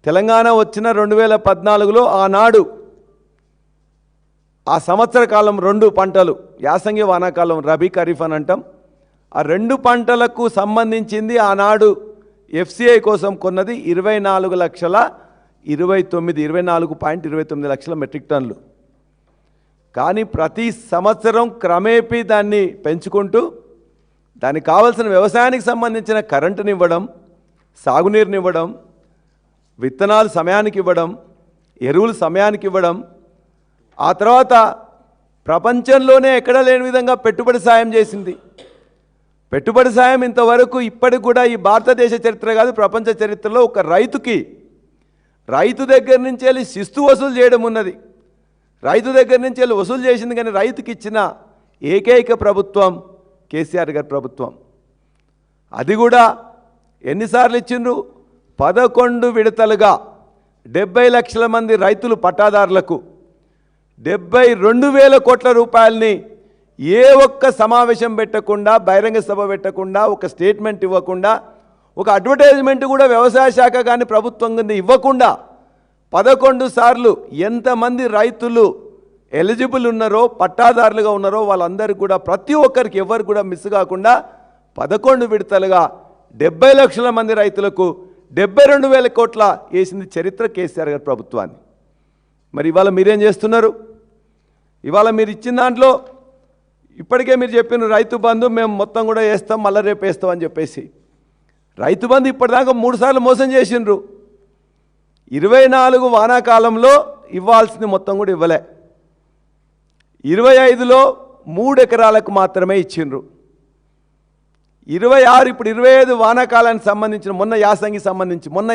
తెలంగాణ వచ్చిన 2014లో ఆనాడు ఆ సంవత్సర కాలం 2 పంటలు యాసంగి వానాకాలం రబీ ఖరీఫ్ అని అంటాం. ఆ 2 పంటలకు సంబంధించింది ఆనాడు ఎఫ్సిఐ కోసం కొన్నది 24.29 లక్షల మెట్రిక్ టన్నులు. కానీ ప్రతి సంవత్సరం క్రమేపీ దాన్ని పెంచుకుంటూ దానికి కావాల్సిన వ్యవసాయానికి సంబంధించిన కరెంటుని ఇవ్వడం, సాగునీరుని ఇవ్వడం, విత్తనాలు సమయానికి ఇవ్వడం, ఎరువులు సమయానికి ఇవ్వడం, ఆ తర్వాత ప్రపంచంలోనే ఎక్కడ లేని విధంగా పెట్టుబడి సాయం చేసింది. పెట్టుబడి సాయం ఇంతవరకు ఇప్పటికి కూడా ఈ భారతదేశ చరిత్ర కాదు ప్రపంచ చరిత్రలో ఒక రైతుకి రైతు దగ్గర నుంచి వెళ్ళి శిస్తు వసూలు చేయడం ఉన్నది. రైతు దగ్గర నుంచి వెళ్ళి వసూలు చేసింది కానీ రైతుకి ఇచ్చిన ఏకైక ప్రభుత్వం కేసీఆర్ గారి ప్రభుత్వం. అది కూడా ఎన్నిసార్లు ఇచ్చిండ్రు? 11 విడతలుగా 70 లక్షల మంది రైతులు పట్టాదారులకు 72,000 కోట్ల రూపాయలని ఏ ఒక్క సమావేశం పెట్టకుండా, బహిరంగ సభ పెట్టకుండా, ఒక స్టేట్మెంట్ ఇవ్వకుండా, ఒక అడ్వర్టైజ్మెంట్ కూడా వ్యవసాయ శాఖ కానీ ప్రభుత్వం కింద ఇవ్వకుండా 11 సార్లు ఎంతమంది రైతులు ఎలిజిబుల్ ఉన్నారో, పట్టాదారులుగా ఉన్నారో వాళ్ళందరికీ కూడా ప్రతి ఒక్కరికి ఎవరు కూడా మిస్ కాకుండా 11 విడతలుగా 70 లక్షల మంది రైతులకు 72,000 కోట్ల వేసింది చరిత్ర కేసీఆర్ గారి ప్రభుత్వాన్ని. మరి ఇవాళ మీరేం చేస్తున్నారు? ఇవాళ మీరు ఇచ్చిన దాంట్లో ఇప్పటికే మీరు చెప్పిన రైతు బంధు మేము మొత్తం కూడా వేస్తాం, మళ్ళీ రేపు వేస్తాం అని చెప్పేసి రైతు బంధు ఇప్పటిదాకా 3 సార్లు మోసం చేసిండ్రు. 24 వానాకాలంలో ఇవ్వాల్సింది మొత్తం కూడా ఇవ్వలే. 25లో 3 ఎకరాలకు మాత్రమే ఇచ్చిండ్రు. 26 ఇప్పుడు 25 వానాకాలానికి సంబంధించిన మొన్న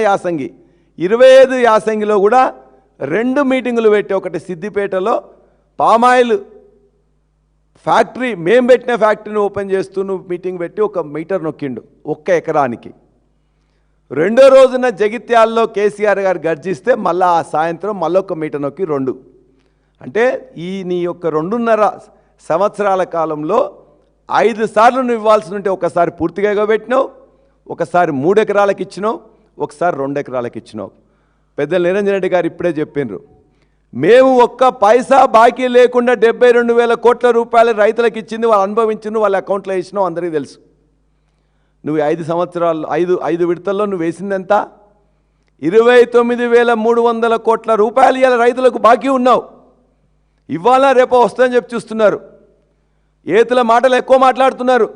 యాసంగి 25 యాసంగిలో కూడా 2 మీటింగులు పెట్టి, ఒకటి సిద్దిపేటలో పామాయిల్ ఫ్యాక్టరీ మేము పెట్టిన ఫ్యాక్టరీని ఓపెన్ చేస్తూ నువ్వు మీటింగ్ పెట్టి 1 మీటర్ నొక్కిండు 1 ఎకరానికి. రెండో రోజున జగిత్యాల్లో కేసీఆర్ గారు గర్జిస్తే మళ్ళీ ఆ సాయంత్రం మళ్ళీ 1 మీటర్ నొక్కి 2. అంటే ఈ నీ యొక్క 2.5 సంవత్సరాల కాలంలో 5 సార్లు నువ్వు ఇవ్వాల్సి ఉంటే ఒకసారి పూర్తిగా ఎగబెట్టినావు, ఒకసారి 3 ఎకరాలకు ఇచ్చినావు, ఒకసారి 2 ఎకరాలకు ఇచ్చినావు. పెద్దలు నిరంజన్ రెడ్డి గారు ఇప్పుడే చెప్పిండ్రు, మేము ఒక్క పైసా బాకీ లేకుండా 72,000 కోట్ల రూపాయలు రైతులకు ఇచ్చింది, వాళ్ళు అనుభవించింది, వాళ్ళ అకౌంట్లో వేసినావు, అందరికీ తెలుసు. నువ్వు 5 సంవత్సరాలు 5 విడతల్లో నువ్వు వేసింది ఎంత? 29,300 కోట్ల రూపాయలు ఇవాళ రైతులకు బాకీ ఉన్నావు. ఇవాళ రేపో వస్తుందని చెప్పి చూస్తున్నారు. ఏతుల మాటలు ఎక్కువ మాట్లాడుతున్నారు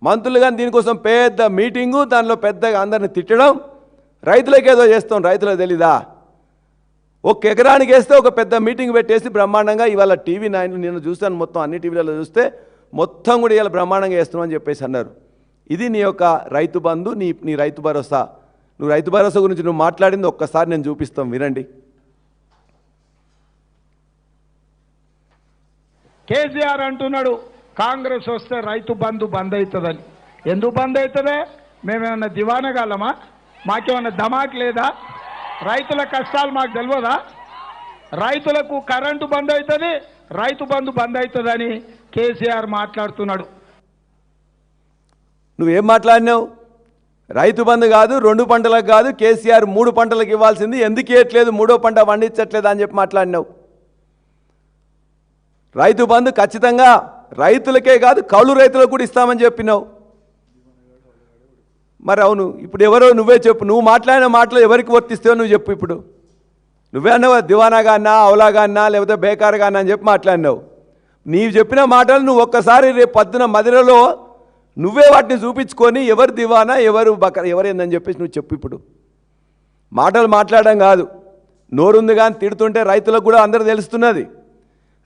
మంత్రులు, కానీ దీనికోసం పెద్ద మీటింగు, దానిలో పెద్దగా అందరిని తిట్టడం, రైతులకు ఏదో చేస్తాం, రైతులకు తెలీదా? 1 ఎకరానికి వేస్తే ఒక పెద్ద మీటింగ్ పెట్టేసి బ్రహ్మాండంగా ఇవాళ టీవీ 9 నేను చూస్తాను, మొత్తం అన్ని టీవీలలో చూస్తే మొత్తం కూడా ఇవాళ బ్రహ్మాండంగా వేస్తున్నామని చెప్పేసి అన్నారు. ఇది నీ యొక్క రైతు బంధు, నీ రైతు భరోసా. నువ్వు రైతు భరోసా గురించి నువ్వు మాట్లాడింది ఒక్కసారి నేను చూపిస్తాం, వినండి. కేసీఆర్ అంటున్నాడు కాంగ్రెస్ వస్తే రైతు బంధు బంద్ అవుతుందని. ఎందుకు బంద్ అవుతుందే? మేమేమన్నా దివానగాలమా? మాకేమన్నా ధమాక్ లేదా? రైతుల కష్టాలు మాకు తెలియదా? రైతులకు కరెంటు బంద్ అవుతుంది, రైతు బంధు బంద్ అవుతుందని కేసీఆర్ మాట్లాడుతున్నాడు. నువ్వేం మాట్లాడినావు? రైతు బంధు కాదు, 2 పంటలకు కాదు, కేసీఆర్ 3 పంటలకు ఇవ్వాల్సింది, ఎందుకు ఇవ్వట్లేదు, 3వ పంట పండించట్లేదు అని చెప్పి మాట్లాడినావు. రైతు బంధు ఖచ్చితంగా రైతులకే కాదు కౌలు రైతులకు కూడా ఇస్తామని చెప్పినావు. మరి అవును, ఇప్పుడు ఎవరో నువ్వే చెప్పు, నువ్వు మాట్లాడిన మాటలు ఎవరికి వర్తిస్తావో నువ్వు చెప్పు. ఇప్పుడు నువ్వే అన్నావు దివానాగా అన్నా, అవలాగా అన్నా, లేకపోతే బేకారుగా అన్నా అని చెప్పి మాట్లాడినావు. నీవు చెప్పిన మాటలు నువ్వు ఒక్కసారి రేపు పొద్దున మదిరలో నువ్వే వాటిని చూపించుకొని ఎవరు దివానా ఎవరు బకర ఎవరేందని చెప్పేసి నువ్వు చెప్పు. ఇప్పుడు మాటలు మాట్లాడడం కాదు, నోరుంది కానీ తిడుతుంటే రైతులకు కూడా అందరూ తెలుస్తున్నది.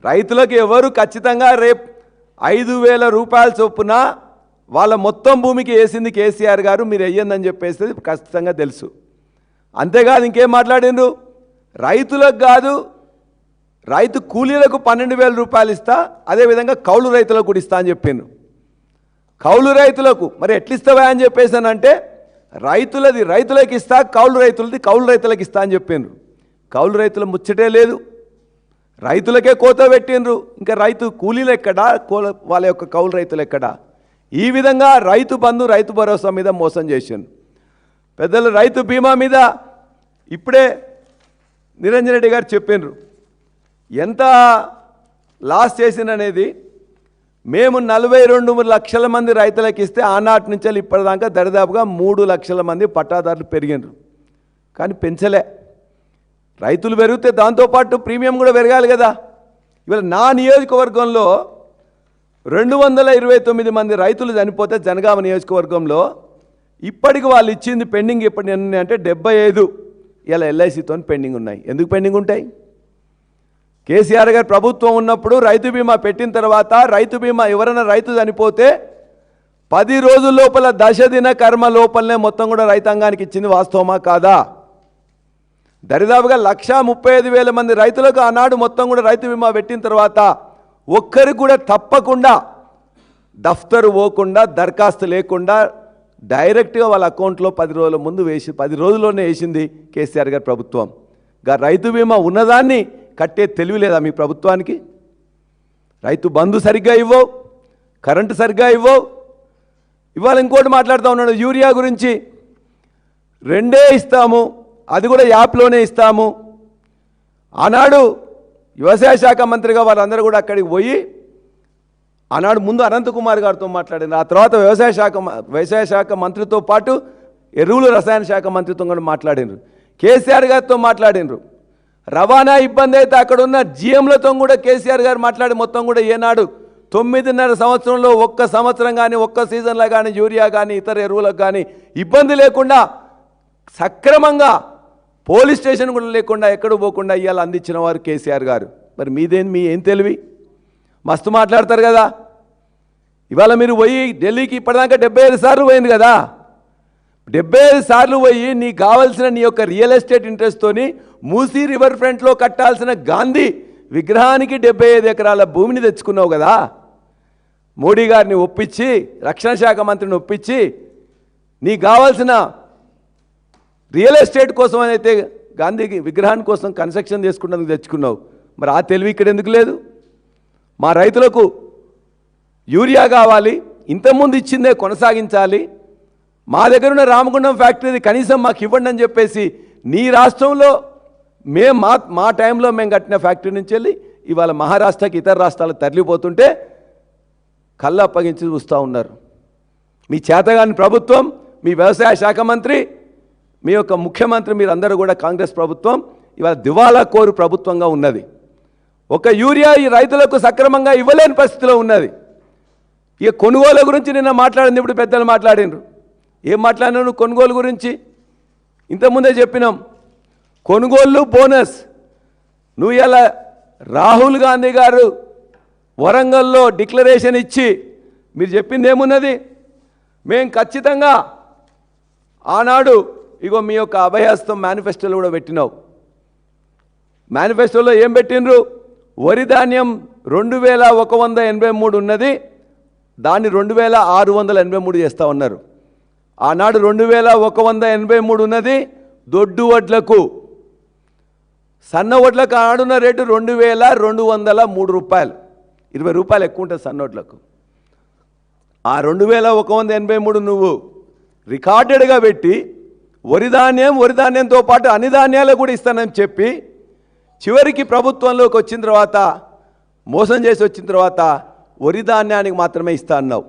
రైతులకు ఎవరు ఖచ్చితంగా రేపు 5,000 రూపాయల చొప్పున వాళ్ళ మొత్తం భూమికి వేసింది కేసీఆర్ గారు, మీరు వెయ్యందని చెప్పేసి ఖచ్చితంగా తెలుసు. అంతేకాదు ఇంకేం మాట్లాడిండ్రు? రైతులకు కాదు, రైతు కూలీలకు 12,000 రూపాయలు ఇస్తా, అదేవిధంగా కౌలు రైతులకు కూడా ఇస్తా అని చెప్పిండ్రు. కౌలు రైతులకు మరి ఎట్లిస్తావా అని చెప్పేసానంటే రైతులది రైతులకు ఇస్తా, కౌలు రైతులది కౌలు రైతులకు ఇస్తా అని చెప్పిండ్రు. కౌలు రైతుల ముచ్చటే లేదు, రైతులకే కోత పెట్టిండ్రు, ఇంకా రైతు కూలీలు ఎక్కడా, వాళ్ళ యొక్క కౌలు రైతులు ఎక్కడా? ఈ విధంగా రైతు బంధు రైతు భరోసా మీద మోసం చేసిండ్రు. పెద్దలు రైతు బీమా మీద ఇప్పుడే నిరంజన్ రెడ్డి గారు చెప్పినారు ఎంత లాస్ చేసిందనేది. మేము 42 లక్షల మంది రైతులకు ఇస్తే ఆనాటి నుంచి ఇప్పటిదాకా దరిదాపుగా 3 లక్షల మంది పట్టాదారులు పెరిగినారు. కానీ పెంచలే. రైతులు పెరిగితే దాంతోపాటు ప్రీమియం కూడా పెరగాలి కదా. ఇవాళ నా నియోజకవర్గంలో 229 మంది రైతులు చనిపోతే జనగామ నియోజకవర్గంలో ఇప్పటికి వాళ్ళు ఇచ్చింది పెండింగ్ ఎప్పటి అంటే 75 ఇలా ఎల్ఐసితో పెండింగ్ ఉన్నాయి. ఎందుకు పెండింగ్ ఉంటాయి? కేసీఆర్ గారు ప్రభుత్వం ఉన్నప్పుడు రైతు బీమా పెట్టిన తర్వాత రైతు బీమా ఎవరైనా రైతు చనిపోతే 10 రోజుల లోపల దశదిన కర్మ లోపలనే మొత్తం కూడా రైతాంగానికి ఇచ్చింది. వాస్తవమా కాదా? దరిదాపుగా 135,000 మంది రైతులకు ఆనాడు మొత్తం కూడా రైతు బీమా పెట్టిన తర్వాత ఒక్కరికి కూడా తప్పకుండా దఫ్తరు పోకుండా దరఖాస్తు లేకుండా డైరెక్ట్గా వాళ్ళ అకౌంట్లో 10 రోజుల ముందు 10 రోజుల్లోనే వేసింది కేసీఆర్ గారి ప్రభుత్వం. రైతు బీమా ఉన్నదాన్ని కట్టే తెలివి లేదా మీ ప్రభుత్వానికి? రైతు బంధు సరిగ్గా ఇవ్వవు, కరెంటు సరిగ్గా ఇవ్వవు. ఇవాళ ఇంకోటి మాట్లాడుతూ ఉన్నాడు యూరియా గురించి. 2 ఇస్తాము, అది కూడా యాప్లోనే ఇస్తాము. ఆనాడు వ్యవసాయ శాఖ మంత్రిగా వాళ్ళందరూ కూడా అక్కడికి పోయి ఆనాడు ముందు అనంతకుమార్ గారితో మాట్లాడారు. ఆ తర్వాత వ్యవసాయ శాఖ మంత్రితో పాటు ఎరువులు రసాయన శాఖ మంత్రితో కూడా మాట్లాడినారు. కేసీఆర్ గారితో మాట్లాడినారు. రవాణా ఇబ్బంది అయితే అక్కడ ఉన్న జీఎంలతో కూడా కేసీఆర్ గారు మాట్లాడి మొత్తం కూడా ఏనాడు 9.5 సంవత్సరంలో ఒక్క సంవత్సరం కానీ ఒక్క సీజన్లో కానీ యూరియా కానీ ఇతర ఎరువులకు కానీ ఇబ్బంది లేకుండా సక్రమంగా పోలీస్ స్టేషన్ కూడా లేకుండా ఎక్కడ పోకుండా ఇవాళ అందించిన వారు కేసీఆర్ గారు. మరి మీ ఏం తెలివి? మస్తు మాట్లాడతారు కదా. ఇవాళ మీరు పోయి ఢిల్లీకి ఇప్పటిదాకా 75 సార్లు పోయింది కదా. 75 సార్లు పోయి నీకు కావాల్సిన నీ యొక్క రియల్ ఎస్టేట్ ఇంట్రెస్ట్తోని మూసీ రివర్ ఫ్రంట్లో కట్టాల్సిన గాంధీ విగ్రహానికి 75 ఎకరాల భూమిని తెచ్చుకున్నావు కదా. మోడీ గారిని ఒప్పించి, రక్షణ శాఖ మంత్రిని ఒప్పించి నీకు కావాల్సిన రియల్ ఎస్టేట్ కోసం అయితే గాంధీ విగ్రహాన్ని కోసం కన్స్ట్రక్షన్ చేసుకున్నందుకు తెచ్చుకున్నావు. మరి ఆ తెలివి ఇక్కడ ఎందుకు లేదు? మా రైతులకు యూరియా కావాలి, ఇంతకుముందు ఇచ్చిందే కొనసాగించాలి, మా దగ్గర ఉన్న రామగుండం ఫ్యాక్టరీ కనీసం మాకు ఇవ్వండి అని చెప్పేసి నీ రాష్ట్రంలో మా టైంలో మేము కట్టిన ఫ్యాక్టరీ నుంచి వెళ్ళి ఇవాళ మహారాష్ట్రకి ఇతర రాష్ట్రాలకు తరలిపోతుంటే కళ్ళు అప్పగించి చూస్తూ ఉన్నారు. మీ చేతగాని ప్రభుత్వం, మీ వ్యవసాయ శాఖ మంత్రి, మీ యొక్క ముఖ్యమంత్రి, మీరందరూ కూడా కాంగ్రెస్ ప్రభుత్వం ఇవాళ దివాలా కోరు ప్రభుత్వంగా ఉన్నది. ఒక యూరియా ఈ రైతులకు సక్రమంగా ఇవ్వలేని పరిస్థితిలో ఉన్నది. ఇక కొనుగోలు గురించి నిన్న మాట్లాడింది, ఇప్పుడు పెద్దలు మాట్లాడినారు. ఏం మాట్లాడినారు కొనుగోలు గురించి? ఇంతకుముందే చెప్పినాం, కొనుగోళ్ళు బోనస్. నువ్వు ఇలా రాహుల్ గాంధీ గారు వరంగల్లో డిక్లరేషన్ ఇచ్చి మీరు చెప్పింది ఏమున్నది? మేము ఖచ్చితంగా ఆనాడు ఇగో మీ యొక్క అభయహస్తం మేనిఫెస్టోలో కూడా పెట్టినావు. మేనిఫెస్టోలో ఏం పెట్టినరు? వరి ధాన్యం 2183 ఉన్నది, దాన్ని 2683 చేస్తూ ఉన్నారు. ఆనాడు 2183 ఉన్నది దొడ్డు వడ్లకు. సన్న వడ్లకు ఆడున్న రేటు 2203 రూపాయలు, 20 రూపాయలు ఎక్కువ ఉంటుంది సన్న వడ్లకు. ఆ 2183 నువ్వు రికార్డెడ్గా పెట్టి వరి ధాన్యంతో పాటు అన్ని ధాన్యాలు కూడా ఇస్తానని చెప్పి చివరికి ప్రభుత్వంలోకి వచ్చిన తర్వాత మోసం చేసి వచ్చిన తర్వాత వరి ధాన్యానికి మాత్రమే ఇస్తా అన్నావు.